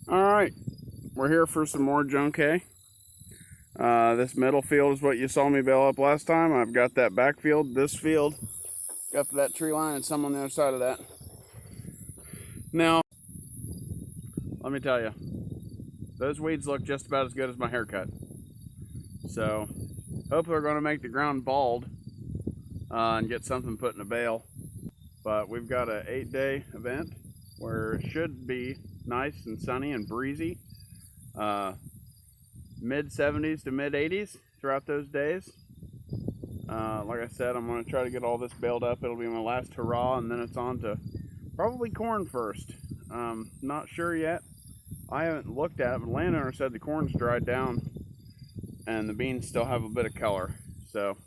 Alright, we're here for some more junk hay. This middle field is what you saw me bale up last time. I've got that back field, this field, got to that tree line, and some on the other side of that. Now, let me tell you, those weeds look just about as good as my haircut. So, hopefully we're going to make the ground bald and get something put in a bale. But we've got an 8-day event where it should be nice and sunny and breezy. Mid 70s to mid 80s throughout those days. Like I said, I'm going to try to get all this baled up. It'll be my last hurrah, and then it's on to probably corn first. Not sure yet. I haven't looked at it, but the landowner said the corn's dried down and the beans still have a bit of color. So,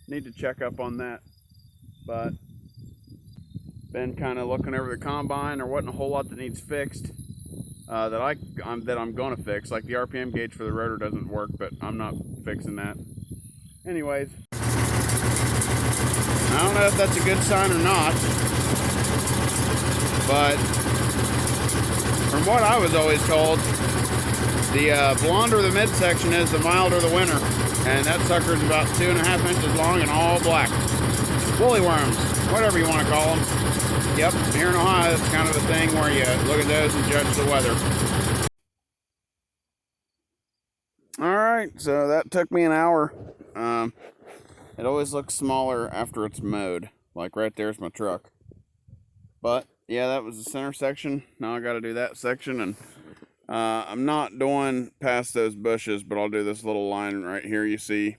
need to check up on that. But been kind of looking over the combine. There wasn't a whole lot that needs fixed that I'm going to fix. Like the RPM gauge for the rotor doesn't work, but I'm not fixing that. Anyways, I don't know if that's a good sign or not, but from what I was always told, the blonder the midsection is, the milder the winter. And that sucker's about 2.5 inches long and all black. Woolly worms, whatever you want to call them. Yep, here in Ohio, it's kind of the thing where you look at those and judge the weather. Alright, so that took me an hour. It always looks smaller after it's mowed. Like right there's my truck. But, yeah, that was the center section. Now I got to do that section. And I'm not doing past those bushes, but I'll do this little line right here you see.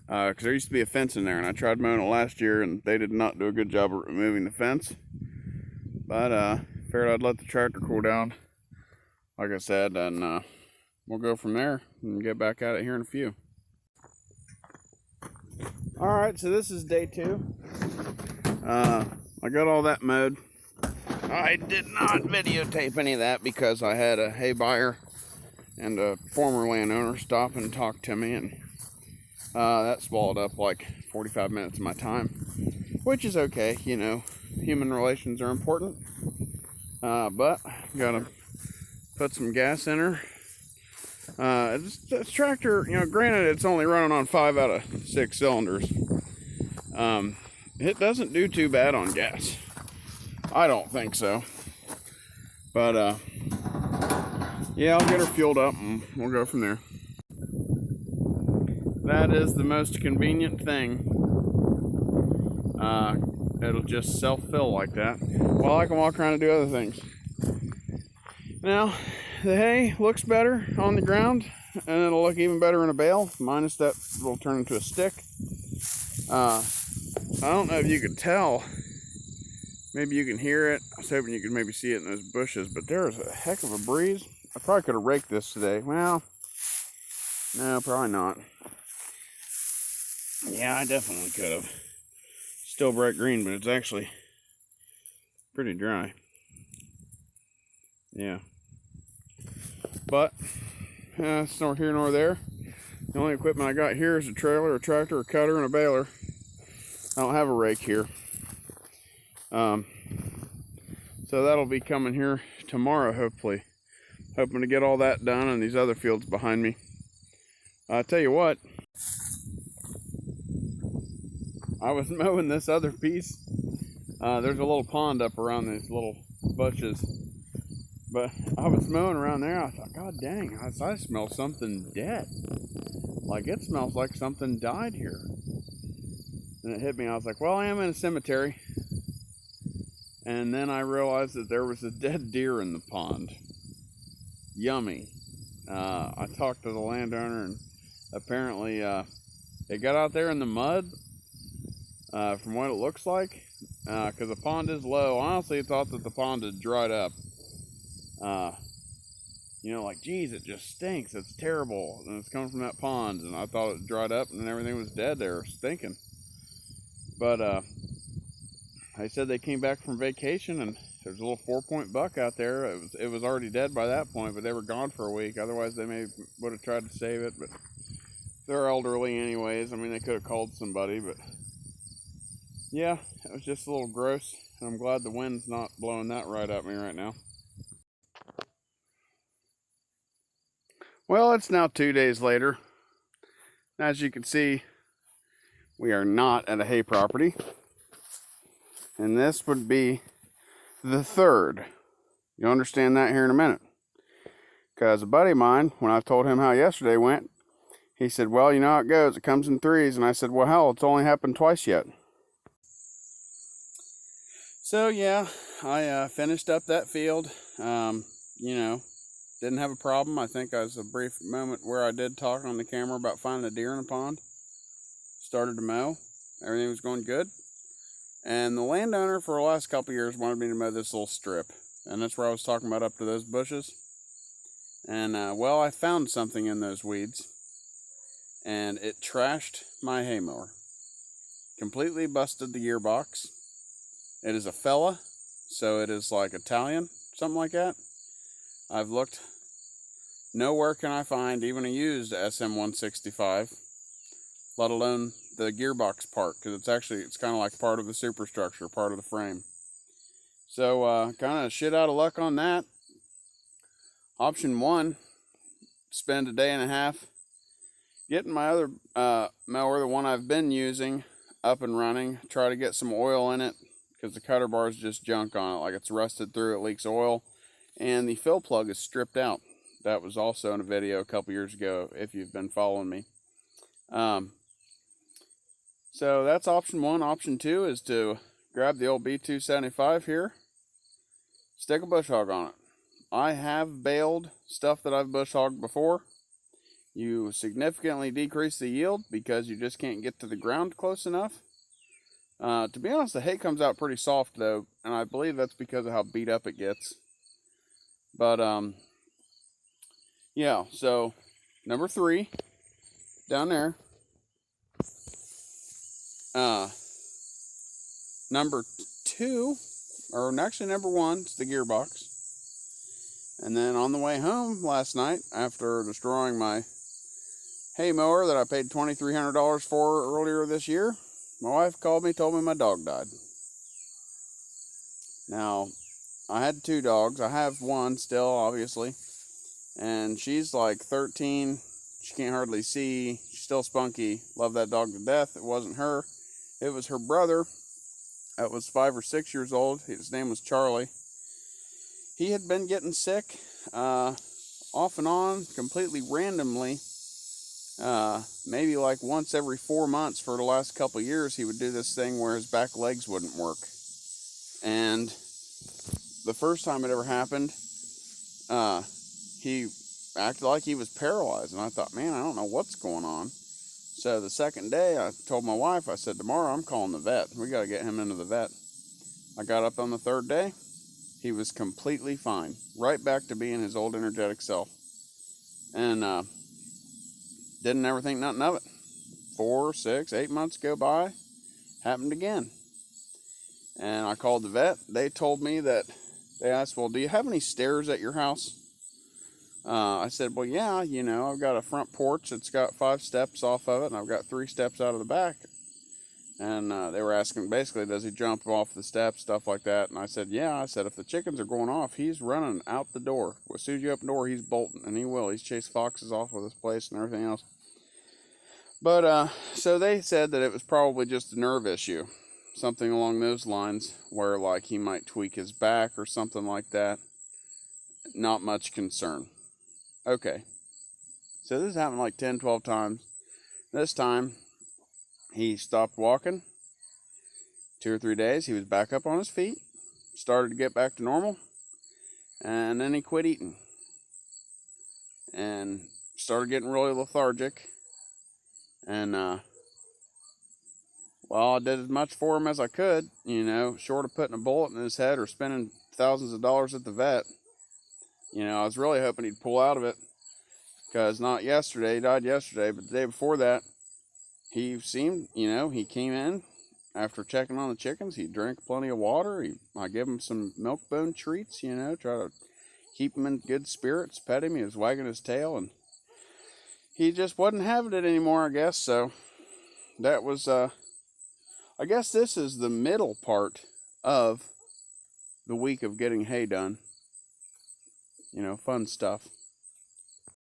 Because there used to be a fence in there, and I tried mowing it last year, and they did not do a good job of removing the fence. But figured I'd let the tractor cool down, like I said, and we'll go from there and get back at it here in a few. Alright, so this is day 2. I got all that mowed. I did not videotape any of that because I had a hay buyer and a former landowner stop and talk to me, and that swallowed up like 45 minutes of my time, which is okay, you know, human relations are important. But gotta put some gas in her. This tractor, you know, granted it's only running on 5 out of 6 cylinders. It doesn't do too bad on gas. I don't think so. But yeah, I'll get her fueled up and we'll go from there. That is the most convenient thing. It'll just self-fill like that while I can walk around and do other things. Now, the hay looks better on the ground, and it'll look even better in a bale, minus that it'll turn into a stick. I don't know if you could tell. Maybe you can hear it. I was hoping you could maybe see it in those bushes, but there's a heck of a breeze. I probably could have raked this today. Well, no, probably not. Yeah, I definitely could have. Still bright green, but it's actually pretty dry. Yeah. But, it's nor here nor there. The only equipment I got here is a trailer, a tractor, a cutter, and a baler. I don't have a rake here. So that'll be coming here tomorrow, hopefully. Hoping to get all that done and these other fields behind me. I'll tell you what. I was mowing this other piece. There's a little pond up around these little bushes. But I was mowing around there. I thought, God dang, I smell something dead. Like it smells like something died here. And it hit me. I was like, well, I am in a cemetery. And then I realized that there was a dead deer in the pond. Yummy. I talked to the landowner, and apparently it got out there in the mud. From what it looks like, because the pond is low. Honestly, I thought that the pond had dried up. You know, like, geez, it just stinks. It's terrible. And it's coming from that pond. And I thought it dried up and everything was dead there, stinking. But they said they came back from vacation and there's a little 4-point buck out there. It was already dead by that point, but they were gone for a week. Otherwise, they would have tried to save it. But they're elderly anyways. I mean, they could have called somebody, but yeah, it was just a little gross. And I'm glad the wind's not blowing that right at me right now. Well, it's now 2 days later. As you can see, we are not at a hay property. And this would be the third. You'll understand that here in a minute. Because a buddy of mine, when I told him how yesterday went, he said, well, you know how it goes. It comes in threes. And I said, well, hell, it's only happened twice yet. So, yeah, I finished up that field. You know, didn't have a problem. I think I was a brief moment where I did talk on the camera about finding a deer in a pond. Started to mow. Everything was going good. And the landowner for the last couple of years wanted me to mow this little strip. And that's where I was talking about, up to those bushes. And, well, I found something in those weeds. And it trashed my hay mower. Completely busted the gearbox. It is a Fella, so it is like Italian, something like that. I've looked. Nowhere can I find even a used SM165, let alone the gearbox part, because it's kind of like part of the superstructure, part of the frame. So kind of shit out of luck on that. Option one, spend a day and a half getting my other mower, the one I've been using, up and running. Try to get some oil in it, because the cutter bar is just junk on it, like it's rusted through, it leaks oil, and the fill plug is stripped out. That was also in a video a couple years ago, if you've been following me. So that's option one. Option two is to grab the old B275 here, stick a bush hog on it. I have baled stuff that I've bush hogged before. You significantly decrease the yield because you just can't get to the ground close enough. To be honest, the hay comes out pretty soft though, and I believe that's because of how beat up it gets. But yeah, so number three, down there. Number two, or actually number one, is the gearbox. And then on the way home last night, after destroying my hay mower that I paid $2,300 for earlier this year, my wife called me, told me my dog died. Now, I had two dogs. I have one still, obviously. And she's like 13. She can't hardly see. She's still spunky. Love that dog to death. It wasn't her. It was her brother. That was 5 or 6 years old. His name was Charlie. He had been getting sick off and on, completely randomly. Maybe like once every 4 months for the last couple of years, he would do this thing where his back legs wouldn't work. And the first time it ever happened, he acted like he was paralyzed. And I thought, man, I don't know what's going on. So the second day, I told my wife, I said, tomorrow I'm calling the vet. We got to get him into the vet. I got up on the third day. He was completely fine. Right back to being his old energetic self. And didn't ever think nothing of it. 4, 6, 8 months go by. Happened again. And I called the vet. They told me that, they asked, well, do you have any stairs at your house? I said, well, yeah, you know, I've got a front porch that's got 5 steps off of it, and I've got 3 steps out of the back. And they were asking, basically, does he jump off the steps, stuff like that? And I said, yeah. I said, if the chickens are going off, he's running out the door. As soon as you open the door, he's bolting, and he will. He's chased foxes off of this place and everything else. But, so they said that it was probably just a nerve issue. Something along those lines, where, like, he might tweak his back or something like that. Not much concern. Okay. So this happened like 10, 12 times. This time, he stopped walking. 2 or 3 days, he was back up on his feet. Started to get back to normal. And then he quit eating. And started getting really lethargic. And, well, I did as much for him as I could, you know, short of putting a bullet in his head or spending thousands of dollars at the vet. You know, I was really hoping he'd pull out of it. Because not yesterday, he died yesterday, but the day before that, he seemed, you know, he came in after checking on the chickens. He drank plenty of water. I gave him some milk bone treats, you know, try to keep him in good spirits, pet him. He was wagging his tail, and he just wasn't having it anymore, I guess. So that was, I guess this is the middle part of the week of getting hay done. You know, fun stuff.